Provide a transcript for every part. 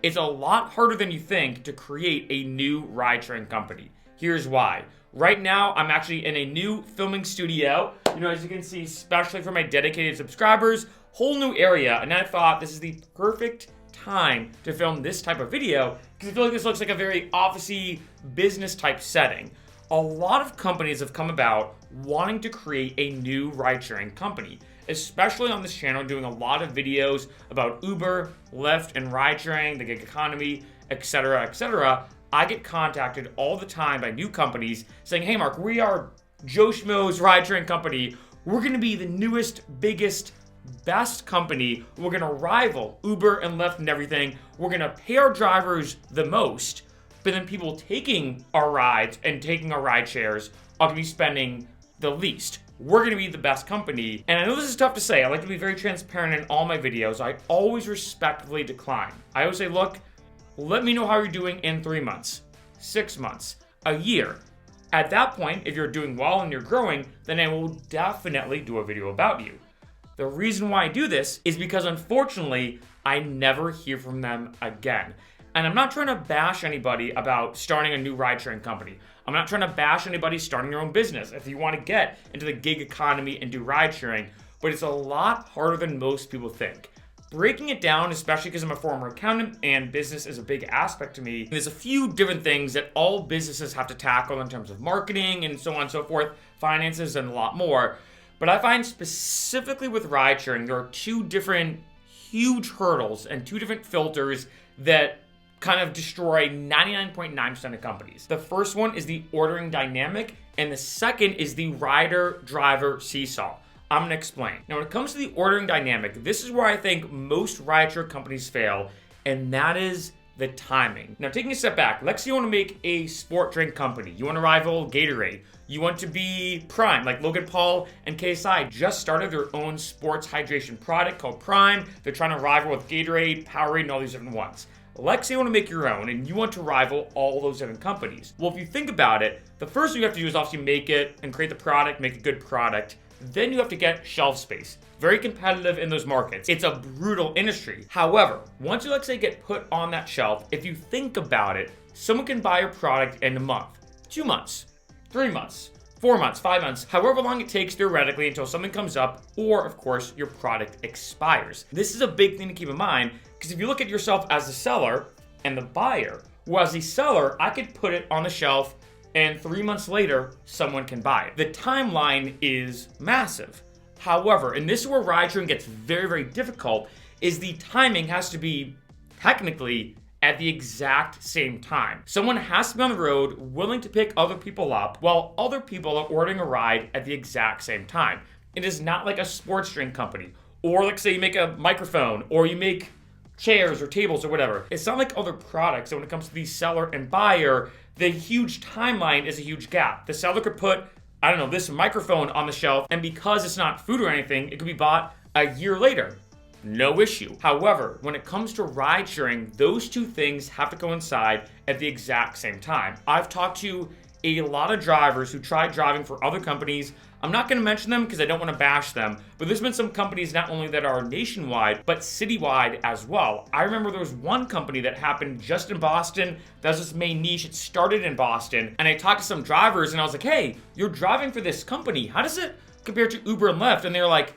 It's a lot harder than you think to create a new ride-sharing company. Here's why. Right now, I'm actually in a new filming studio. As you can see, especially for my dedicated subscribers, whole new area. And I thought this is the perfect time to film this type of video because I feel like this looks like a very officey business type setting. A lot of companies have come about wanting to create a new ride-sharing company, especially on this channel, doing a lot of videos about Uber, Lyft, and ride-sharing, the gig economy, etc., etc. I get contacted all the time by new companies saying, hey Mark, we are Joe Schmo's ride-sharing company. We're gonna be the newest, biggest, best company. We're gonna rival Uber and Lyft and everything. We're gonna pay our drivers the most, but then people taking our rides and taking our ride shares are gonna be spending the least. We're gonna be the best company. And I know this is tough to say. I like to be very transparent in all my videos. I always respectfully decline. I always say, look, let me know how you're doing in 3 months, 6 months, a year. At that point, if you're doing well and you're growing, then I will definitely do a video about you. The reason why I do this is because unfortunately, I never hear from them again. And I'm not trying to bash anybody about starting a new ride-sharing company. I'm not trying to bash anybody starting their own business if you want to get into the gig economy and do ride-sharing, but it's a lot harder than most people think. Breaking it down, especially because I'm a former accountant and business is a big aspect to me, there's a few different things that all businesses have to tackle in terms of marketing and so on and so forth, finances and a lot more. But I find specifically with ride sharing, there are two different huge hurdles and two different filters that kind of destroy 99.9% of companies. The first one is the ordering dynamic, and the second is the rider-driver seesaw. I'm gonna explain. Now, when it comes to the ordering dynamic, this is where I think most rideshare companies fail, and that is the timing. Now, taking a step back, let's say you wanna make a sport drink company. You wanna rival Gatorade. You want to be Prime, like Logan Paul and KSI just started their own sports hydration product called Prime. They're trying to rival with Gatorade, Powerade, and all these different ones. Let's say you want to make your own and you want to rival all those different companies. Well, if you think about it, the first thing you have to do is obviously make it and create the product, make a good product. Then you have to get shelf space. Very competitive in those markets. It's a brutal industry. However, once you, let's say, get put on that shelf, if you think about it, someone can buy your product in a month, 2 months, 3 months, 4 months, 5 months, however long it takes theoretically until something comes up, or of course, your product expires. This is a big thing to keep in mind, because if you look at yourself as the seller and the buyer, well, as the seller, I could put it on the shelf and 3 months later, someone can buy it. The timeline is massive. However, and this is where ride-sharing gets very, very difficult, is the timing has to be technically at the exact same time. Someone has to be on the road willing to pick other people up while other people are ordering a ride at the exact same time. It is not like a sports drink company, or like say you make a microphone, or you make chairs or tables or whatever. It's not like other products. So when it comes to the seller and buyer, the huge timeline is a huge gap. The seller could put, I don't know, this microphone on the shelf, and because it's not food or anything, it could be bought a year later. No issue. However, when it comes to ride sharing, those two things have to coincide at the exact same time. I've talked to a lot of drivers who tried driving for other companies. I'm not going to mention them because I don't want to bash them, but there's been some companies not only that are nationwide, but citywide as well. I remember there was one company that happened just in Boston. That's this main niche. It started in Boston, and I talked to some drivers and I was like, hey, you're driving for this company. How does it compare to Uber and Lyft? And they're like,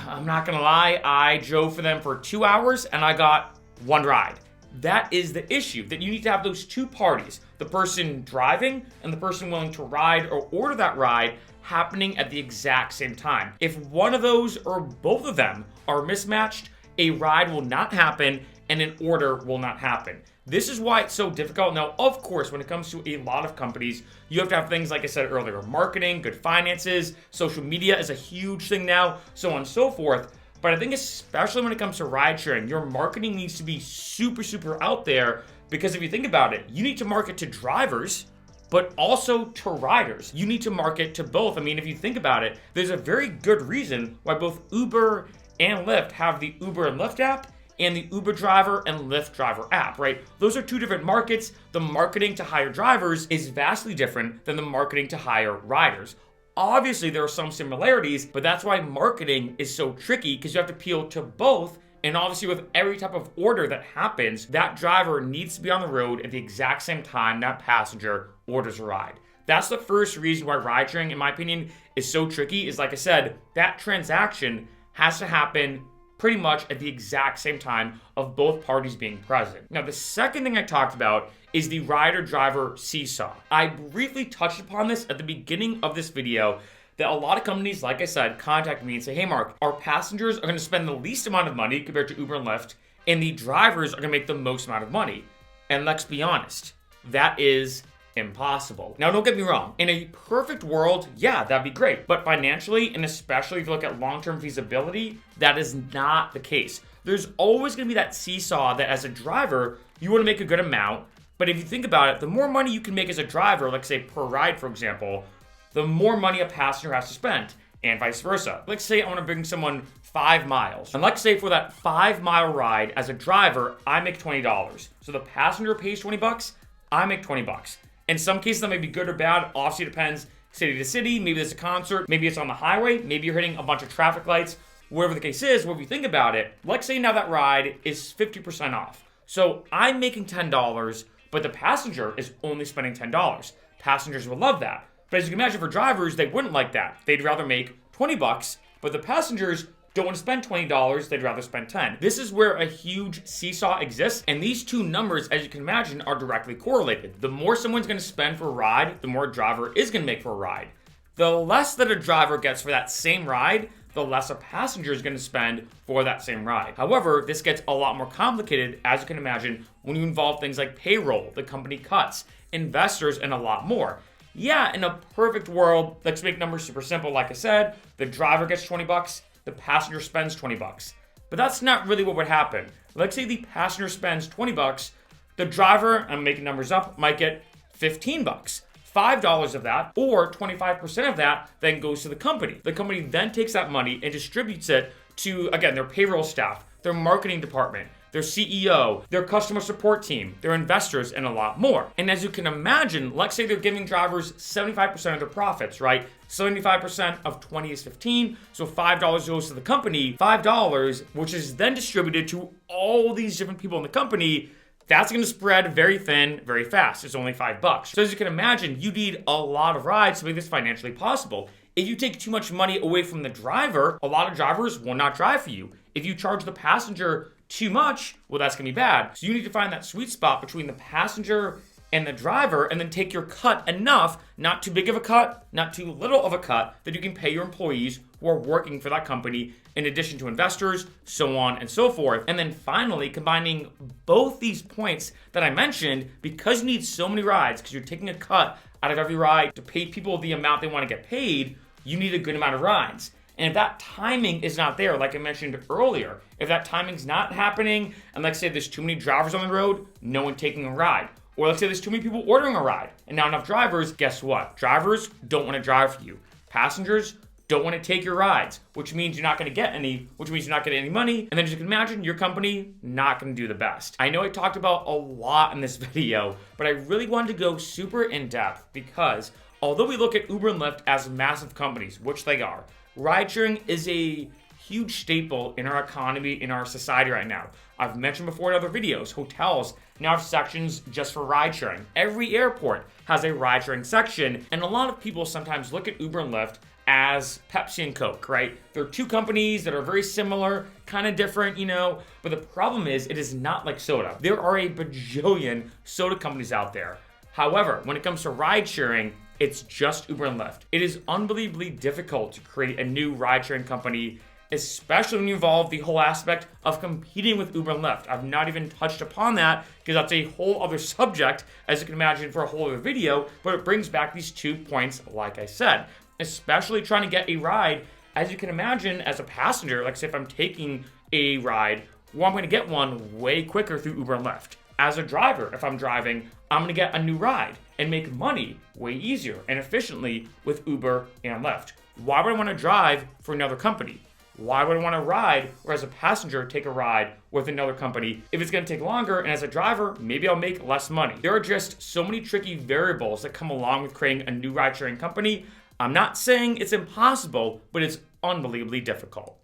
I'm not gonna lie, I drove for them for 2 hours and I got one ride. That is the issue, that you need to have those two parties, the person driving and the person willing to ride or order that ride, happening at the exact same time. If one of those or both of them are mismatched, a ride will not happen and an order will not happen. This is why it's so difficult. Now, of course, when it comes to a lot of companies, you have to have things, like I said earlier, marketing, good finances, social media is a huge thing now, so on and so forth. But I think especially when it comes to ride sharing, your marketing needs to be super, super out there, because if you think about it, you need to market to drivers, but also to riders. You need to market to both. I mean, if you think about it, there's a very good reason why both Uber and Lyft have the Uber and Lyft app and the Uber driver and Lyft driver app, right? Those are two different markets. The marketing to hire drivers is vastly different than the marketing to hire riders. Obviously, there are some similarities, but that's why marketing is so tricky, because you have to appeal to both And obviously with every type of order that happens, that driver needs to be on the road at the exact same time that passenger orders a ride. That's the first reason why ride-sharing, in my opinion, is so tricky, is like I said, that transaction has to happen pretty much at the exact same time of both parties being present. Now, the second thing I talked about is the rider-driver seesaw. I briefly touched upon this at the beginning of this video, that a lot of companies, like I said, contact me and say, hey Mark, our passengers are gonna spend the least amount of money compared to Uber and Lyft, and the drivers are gonna make the most amount of money. And let's be honest, that is impossible. Now, don't get me wrong. In a perfect world, yeah, that'd be great. But financially, and especially if you look at long-term feasibility, that is not the case. There's always going to be that seesaw that as a driver, you want to make a good amount. But if you think about it, the more money you can make as a driver, like say per ride, for example, the more money a passenger has to spend, and vice versa. Let's say I want to bring someone 5 miles. And let's say for that 5-mile ride as a driver, I make $20. So the passenger pays 20 bucks, I make 20 bucks. In some cases, that may be good or bad. Obviously, it depends city to city. Maybe there's a concert. Maybe it's on the highway. Maybe you're hitting a bunch of traffic lights. Whatever the case is, when we think about it, let's say now that ride is 50% off. So I'm making $10, but the passenger is only spending $10. Passengers will love that. But as you can imagine, for drivers, they wouldn't like that. They'd rather make 20 bucks, but the passengers don't want to spend $20, they'd rather spend 10. This is where a huge seesaw exists, and these two numbers, as you can imagine, are directly correlated. The more someone's going to spend for a ride, the more a driver is going to make for a ride. The less that a driver gets for that same ride, the less a passenger is going to spend for that same ride. However, this gets a lot more complicated, as you can imagine, when you involve things like payroll, the company cuts, investors, and a lot more. Yeah, in a perfect world, let's make numbers super simple. Like I said, the driver gets 20 bucks, the passenger spends 20 bucks. But that's not really what would happen. Let's say the passenger spends 20 bucks, the driver, I'm making numbers up, might get 15 bucks. $5 of that, or 25% of that, then goes to the company. The company then takes that money and distributes it to, again, their payroll staff, their marketing department, their CEO, their customer support team, their investors, and a lot more. And as you can imagine, let's say they're giving drivers 75% of their profits, right? 75% of 20 is 15, so $5 goes to the company. $5, which is then distributed to all these different people in the company, that's going to spread very thin, very fast. It's only $5. So as you can imagine, you need a lot of rides to make this financially possible. If you take too much money away from the driver, a lot of drivers will not drive for you. If you charge the passenger too much, well, that's going to be bad. So you need to find that sweet spot between the passenger and the driver, and then take your cut enough, not too big of a cut, not too little of a cut, that you can pay your employees who are working for that company, in addition to investors, so on and so forth. And then finally, combining both these points that I mentioned, because you need so many rides, because you're taking a cut out of every ride to pay people the amount they want to get paid, you need a good amount of rides. And if that timing is not there, like I mentioned earlier, if that timing's not happening, and let's say there's too many drivers on the road, no one taking a ride. Or let's say there's too many people ordering a ride, and not enough drivers, guess what? Drivers don't want to drive for you. Passengers don't want to take your rides, which means you're not going to get any, which means you're not getting any money. And then as you can imagine, your company not going to do the best. I know I talked about a lot in this video, but I really wanted to go super in depth because although we look at Uber and Lyft as massive companies, which they are, ride-sharing is a huge staple in our economy, in our society right now. I've mentioned before in other videos, hotels now have sections just for ride-sharing. Every airport has a ride-sharing section, and a lot of people sometimes look at Uber and Lyft as Pepsi and Coke, right? They're two companies that are very similar, kind of different, you know, but the problem is it is not like soda. There are a bajillion soda companies out there. However, when it comes to ride-sharing, it's just Uber and Lyft. It is unbelievably difficult to create a new ride-sharing company, especially when you involve the whole aspect of competing with Uber and Lyft. I've not even touched upon that because that's a whole other subject, as you can imagine, for a whole other video, but it brings back these 2 points, like I said, especially trying to get a ride. As you can imagine, as a passenger, like say if I'm taking a ride, well, I'm going to get one way quicker through Uber and Lyft. As a driver, if I'm driving, I'm going to get a new ride and make money way easier and efficiently with Uber and Lyft. Why would I want to drive for another company? Why would I want to ride or as a passenger take a ride with another company if it's going to take longer, and as a driver, maybe I'll make less money? There are just so many tricky variables that come along with creating a new ride-sharing company. I'm not saying it's impossible, but it's unbelievably difficult.